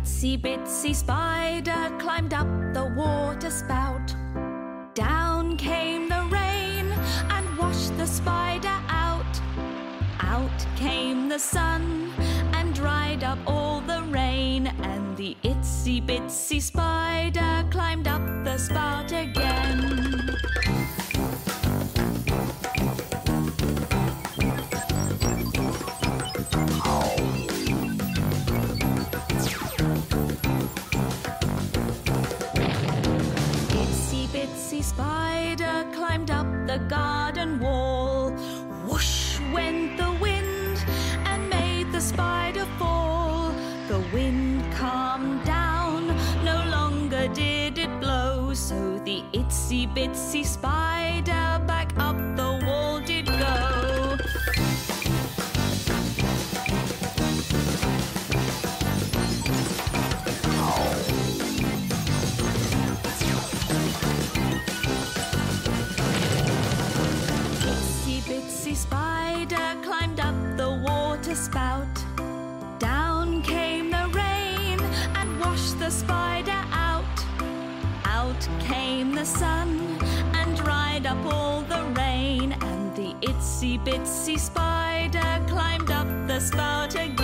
itsy bitsy spider climbed up the water spout. Down came the rain and washed the spider out. Out came the sun and dried up all the rain, and the itsy bitsy spider climbed up the spout again. Spider climbed up the garden wall. Whoosh went the wind and made the spider fall. The wind calmed down, no longer did it blow, so the itsy bitsy spider back up the wall did go. Spider climbed up the water spout. Down came the rain and washed the spider out. Out came the sun and dried up all the rain, and the itsy bitsy spider climbed up the spout again.